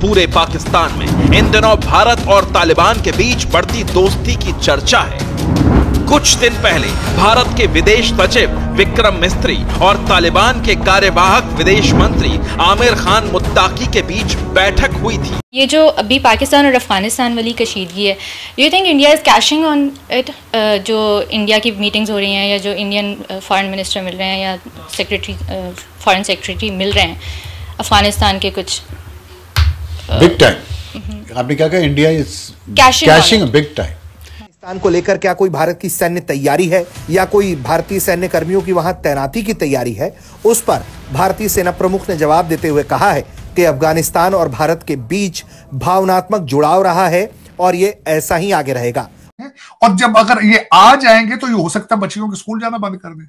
पूरे पाकिस्तान में इन दिनों भारत और तालिबान के बीच बढ़ती दोस्ती की चर्चा है। कुछ दिन पहले भारत के विदेश सचिव विक्रम मिस्त्री और तालिबान के कार्यवाहक विदेश मंत्री आमिर खान मुत्ताकी के बीच बैठक हुई थी। ये जो अभी पाकिस्तान और अफगानिस्तान वाली कशीदगी है, do you think India is caching on it? जो इंडिया की मीटिंग्स हो रही हैं या जो इंडियन फॉरेन मिनिस्टर मिल रहे हैं या सेक्रेटरी फॉरेन सेक्रेटरी मिल रहे हैं अफगानिस्तान के कुछ बिग टाइम, आपने क्या कहा? India is caching big time. Pakistan को लेकर क्या कोई भारत की सैन्य तैयारी है या कोई भारतीय सैन्य कर्मियों की वहां तैनाती की तैयारी है? उस पर भारतीय सेना प्रमुख ने जवाब देते हुए कहा है कि अफगानिस्तान और भारत के बीच भावनात्मक जुड़ाव रहा है और ये ऐसा ही आगे रहेगा। और जब अगर ये आ जाएंगे तो ये हो सकता है बच्चियों के स्कूल जाना बंद कर दें,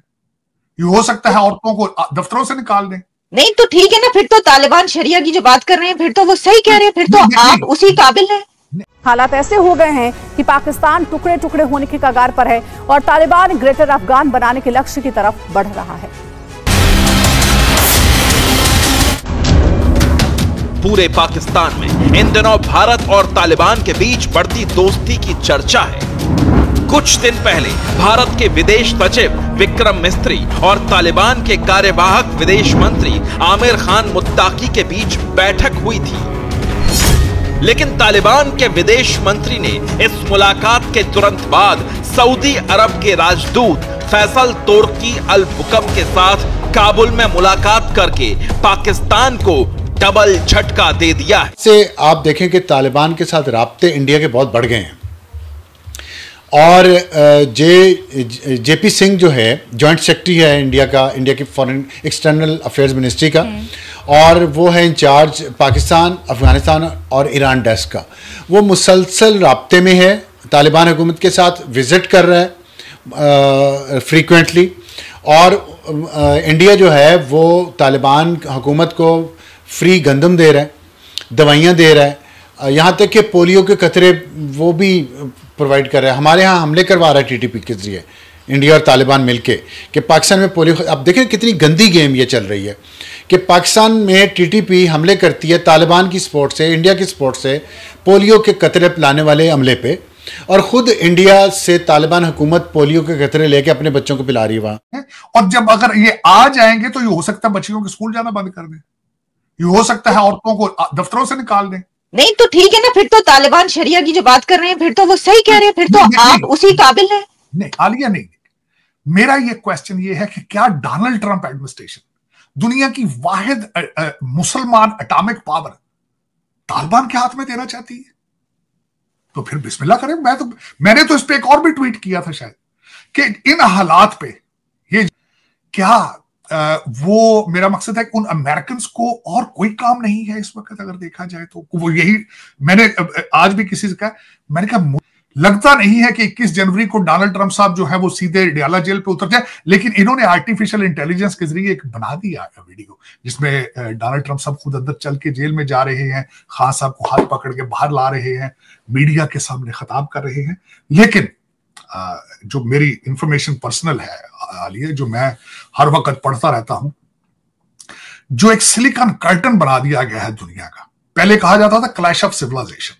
ये हो सकता है औरतों को दफ्तरों से निकाल दें। नहीं तो ठीक है ना, फिर तो तालिबान शरिया की जो बात कर रहे हैं फिर तो वो सही कह रहे हैं, फिर तो आप उसी काबिल हैं। हालात ऐसे हो गए हैं कि पाकिस्तान टुकड़े टुकड़े होने के कगार पर है और तालिबान ग्रेटर अफगान बनाने के लक्ष्य की तरफ बढ़ रहा है। पूरे पाकिस्तान में इन दिनों भारत और तालिबान के बीच बढ़ती दोस्ती की चर्चा है। कुछ दिन पहले भारत के विदेश सचिव विक्रम मिस्त्री और तालिबान के कार्यवाहक विदेश मंत्री आमिर खान मुत्ताकी के बीच बैठक हुई थी। लेकिन तालिबान के विदेश मंत्री ने इस मुलाकात के तुरंत बाद सऊदी अरब के राजदूत फैसल तुर्की अल बुकम के साथ काबुल में मुलाकात करके पाकिस्तान को डबल झटका दे दिया है। से आप देखें कि तालिबान के साथ राब्ते इंडिया के बहुत बढ़ गए हैं और जेपी सिंह जो है जॉइंट सेक्रेटरी है इंडिया की फॉरेन एक्सटर्नल अफेयर्स मिनिस्ट्री का, और वो है इंचार्ज पाकिस्तान, अफगानिस्तान और ईरान डेस्क का। वो मुसलसल राब्ते में है, तालिबान हुकूमत के साथ विजिट कर रहा है फ्रीक्वेंटली, और इंडिया जो है वो तालिबान हुकूमत को फ्री गंदम दे रहा है, दवाइयाँ दे रहा है, यहाँ तक कि पोलियो के कतरे वो भी प्रोवाइड कर रहा है। हमारे यहाँ हमले करवा रहा है टीटीपी के जरिए इंडिया और तालिबान मिलके कि पाकिस्तान में पोलियो। अब देखें कितनी गंदी गेम ये चल रही है कि पाकिस्तान में टीटीपी हमले करती है तालिबान की सपोर्ट से, इंडिया की सपोर्ट से, पोलियो के कतरे पिलाने वाले हमले पे, और खुद इंडिया से तालिबान हुकूमत पोलियो के कतरे लेके अपने बच्चों को पिला रही है वहां। और जब अगर ये आ जाएंगे तो ये हो सकता है बच्चियों के स्कूल जाना बंद कर दें, ये हो सकता है औरतों को दफ्तरों से निकाल दें। नहीं तो ठीक है ना, फिर तो तालिबान शरिया की जो बात कर रहे हैं फिर तो वो सही कह रहे हैं, फिर तो आप उसी काबिल हैं। नहीं आलिया, नहीं, मेरा ये क्वेश्चन ये है कि क्या डोनाल्ड ट्रंप एडमिनिस्ट्रेशन, दुनिया की वाहिद मुसलमान एटॉमिक पावर, तालिबान के हाथ में देना चाहती है? तो फिर बिस्मिल्लाह करें। मैंने तो इस पे एक और भी ट्वीट किया था शायद कि इन हालात पे ये क्या वो मेरा मकसद है कि उन अमेरिकन को और कोई काम नहीं है इस वक्त अगर देखा जाए तो। वो यही मैंने आज भी किसी से कहा, मैंने कहा लगता नहीं है कि 21 जनवरी को डोनाल्ड ट्रंप साहब जो है वो सीधे डियाला जेल पे उतर जाए, लेकिन इन्होंने आर्टिफिशियल इंटेलिजेंस के जरिए एक बना दिया वीडियो जिसमें डोनाल्ड ट्रंप साहब खुद अंदर चल के जेल में जा रहे हैं, खान साहब को हाथ पकड़ के बाहर ला रहे हैं, मीडिया के सामने खिताब कर रहे हैं। लेकिन जो मेरी इंफॉर्मेशन पर्सनल है आलिया, जो मैं हर वक्त पढ़ता रहता हूं, जो एक सिलिकॉन कर्टन बना दिया गया है दुनिया का। पहले कहा जाता था क्लैश ऑफ सिविलाइजेशन,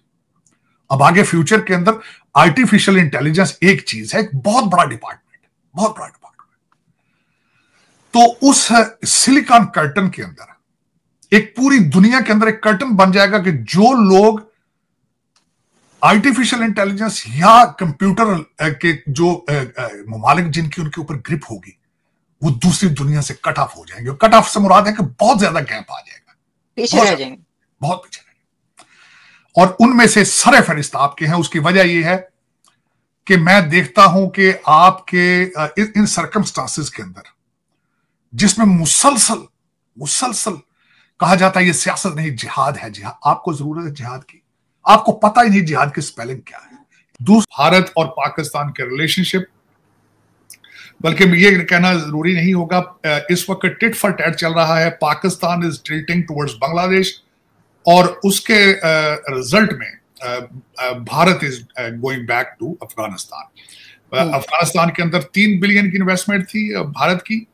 अब आगे फ्यूचर के अंदर आर्टिफिशियल इंटेलिजेंस एक चीज है, एक बहुत बड़ा डिपार्टमेंट, बहुत बड़ा डिपार्टमेंट। तो उस सिलिकॉन कर्टन के अंदर एक पूरी दुनिया के अंदर एक कर्टन बन जाएगा कि जो लोग आर्टिफिशियल इंटेलिजेंस या कंप्यूटर के जो ममालिक जिनकी उनके ऊपर ग्रिप होगी, वो दूसरी दुनिया से कट ऑफ हो जाएंगे। कट ऑफ से मुराद है कि बहुत ज्यादा गैप आ जाएगा, पीछे रह जाएंगे, बहुत पीछे रहेंगे। और उनमें से सरे फहरिस्त आपके हैं। उसकी वजह यह है कि मैं देखता हूं कि आपके इन सर्कमस्टांसेस के अंदर जिसमें मुसलसल कहा जाता है ये सियासत नहीं जिहाद है, जिहाद आपको जरूरत है जिहाद की, आपको पता ही नहीं जिहाद की स्पेलिंग क्या है। भारत और पाकिस्तान के रिलेशनशिप, बल्कि ये कहना जरूरी नहीं होगा, इस वक्त टिट फॉर टैट चल रहा है। Pakistan is tilting towards Bangladesh और उसके रिजल्ट में Bharat is going back to Afghanistan. Afghanistan के अंदर 3 बिलियन की इन्वेस्टमेंट थी भारत की,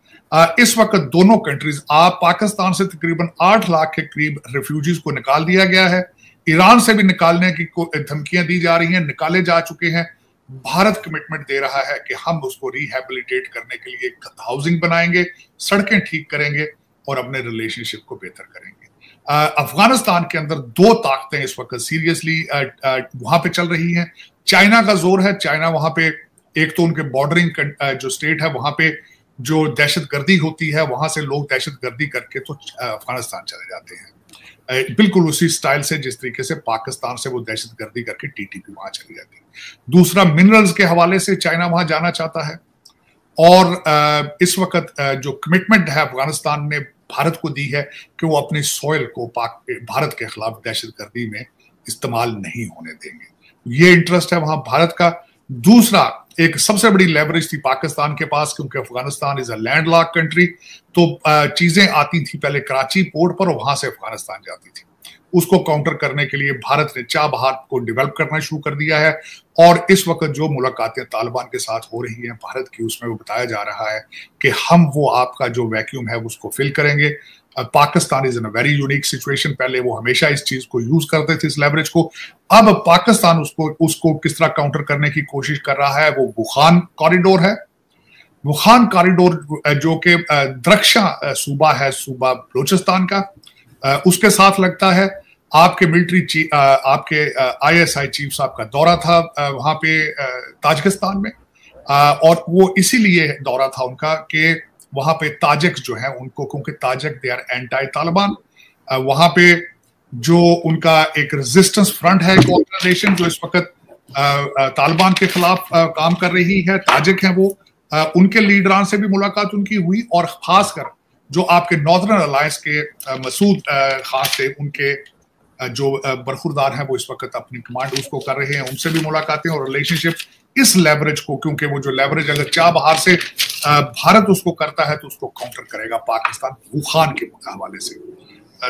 इस वक्त दोनों कंट्रीज, पाकिस्तान से तकरीबन 8 लाख के करीब रिफ्यूजीज को निकाल दिया गया है, ईरान से भी निकालने की धमकियां दी जा रही हैं, निकाले जा चुके हैं। भारत कमिटमेंट दे रहा है कि हम उसको रिहेबिलिटेट करने के लिए हाउसिंग बनाएंगे, सड़कें ठीक करेंगे और अपने रिलेशनशिप को बेहतर करेंगे। अफगानिस्तान के अंदर 2 ताकतें इस वक्त सीरियसली वहां पे चल रही हैं। चाइना का जोर है। चाइना वहां पे, एक तो उनके बॉर्डरिंग जो स्टेट है वहां पे जो दहशतगर्दी होती है, वहां से लोग दहशतगर्दी करके तो अफगानिस्तान चले जाते हैं, बिल्कुल उसी स्टाइल से जिस तरीके से पाकिस्तान से वो दहशतगर्दी करके टीटीपी वहां चली जाती है। दूसरा, मिनरल्स के हवाले से चाइना वहां जाना चाहता है। और इस वक्त जो कमिटमेंट है अफगानिस्तान ने भारत को दी है कि वो अपनी सॉइल को भारत के खिलाफ दहशतगर्दी में इस्तेमाल नहीं होने देंगे। ये इंटरेस्ट है वहां भारत का। दूसरा, एक सबसे बड़ी लेवरेज थी पाकिस्तान के पास, क्योंकि Afghanistan is a landlocked country, तो चीजें आती थी पहले कराची पोर्ट पर और वहां से अफगानिस्तान जाती थी। उसको काउंटर करने के लिए भारत ने चाबहार को डेवलप करना शुरू कर दिया है। और इस वक्त जो मुलाकातें तालिबान के साथ हो रही हैं भारत की, उसमें वो बताया जा रहा है कि हम वो आपका जो वैक्यूम है उसको फिल करेंगे। Pakistan is in a very unique situation. पहले वो हमेशा इस चीज को यूज करते थे, इस लेवरेज को। अब पाकिस्तान उसको किस तरह काउंटर करने की कोशिश कर रहा है, वो वुखान कॉरिडोर है। वुखान कॉरिडोर जो कि द्रक्षा सूबा है, सूबा बलूचिस्तान का, उसके साथ लगता है। आपके मिलिट्री आपके ISI चीफ साहब का दौरा था वहां पे ताजिकिस्तान में, और वो इसीलिए दौरा था उनका कि वहां पे ताजिक जो है उनको, क्योंकि Tajik they are anti Taliban, वहां पे जो उनका एक रेजिस्टेंस फ्रंट है, एक ऑर्गेनाइजेशन जो इस वक्त तालिबान के खिलाफ काम कर रही है, ताजिक है वो, उनके लीडरान से भी मुलाकात उनकी हुई। और खासकर जो आपके नॉर्दर्न अलायंस के मसूद खान से उनके जो बरखुरदार हैं वो इस वक्त अपनी कमांड उसको कर रहे हैं, उनसे भी मुलाकातें और रिलेशनशिप इस लेवरेज को, क्योंकि वो जो लेवरेज अगर चाबहार से भारत उसको करता है तो उसको काउंटर करेगा पाकिस्तान वुखान के हवाले से।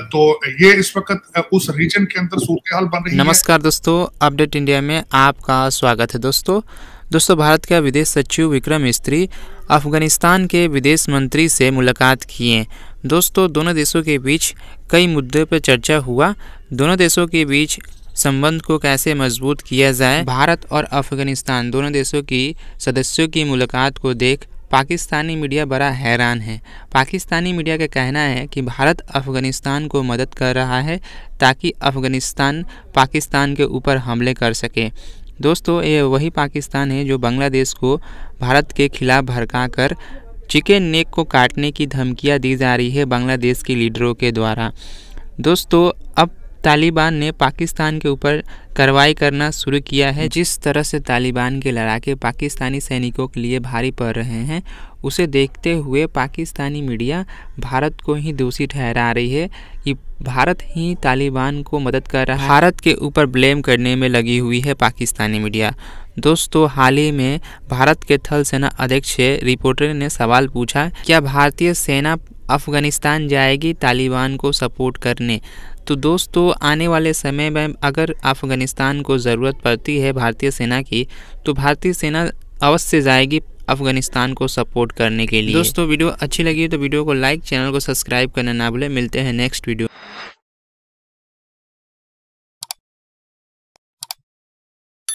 तो ये इस वक्त उस रीजन के अंदर सूरत हाल बन रही है। नमस्कार दोस्तों, अपडेट इंडिया में आपका स्वागत है। दोस्तों भारत के विदेश सचिव विक्रम मिस्री अफगानिस्तान के विदेश मंत्री से मुलाकात किए। दोस्तों दोनों देशों के बीच कई मुद्दों पर चर्चा हुआ। दोनों देशों के बीच संबंध को कैसे मजबूत किया जाए। भारत और अफगानिस्तान दोनों देशों की सदस्यों की मुलाकात को देख पाकिस्तानी मीडिया बड़ा हैरान है। पाकिस्तानी मीडिया का कहना है कि भारत अफगानिस्तान को मदद कर रहा है ताकि अफगानिस्तान पाकिस्तान के ऊपर हमले कर सके। दोस्तों ये वही पाकिस्तान है जो बांग्लादेश को भारत के खिलाफ भड़काकर चिकन नेक को काटने की धमकियां दी जा रही है बांग्लादेश के लीडरों के द्वारा। दोस्तों अब तालिबान ने पाकिस्तान के ऊपर कार्रवाई करना शुरू किया है। जिस तरह से तालिबान के लड़ाके पाकिस्तानी सैनिकों के लिए भारी पड़ रहे हैं, उसे देखते हुए पाकिस्तानी मीडिया भारत को ही दोषी ठहरा रही है कि भारत ही तालिबान को मदद कर रहा है। भारत के ऊपर ब्लेम करने में लगी हुई है पाकिस्तानी मीडिया। दोस्तों हाल ही में भारत के थल सेना अध्यक्ष से रिपोर्टर ने सवाल पूछा, क्या भारतीय सेना अफगानिस्तान जाएगी तालिबान को सपोर्ट करने? तो दोस्तों आने वाले समय में अगर अफगानिस्तान को ज़रूरत पड़ती है भारतीय सेना की, तो भारतीय सेना अवश्य जाएगी अफगानिस्तान को सपोर्ट करने के लिए। दोस्तों वीडियो अच्छी लगी तो वीडियो को लाइक, चैनल को सब्सक्राइब करना ना भूलें। मिलते हैं नेक्स्ट वीडियो।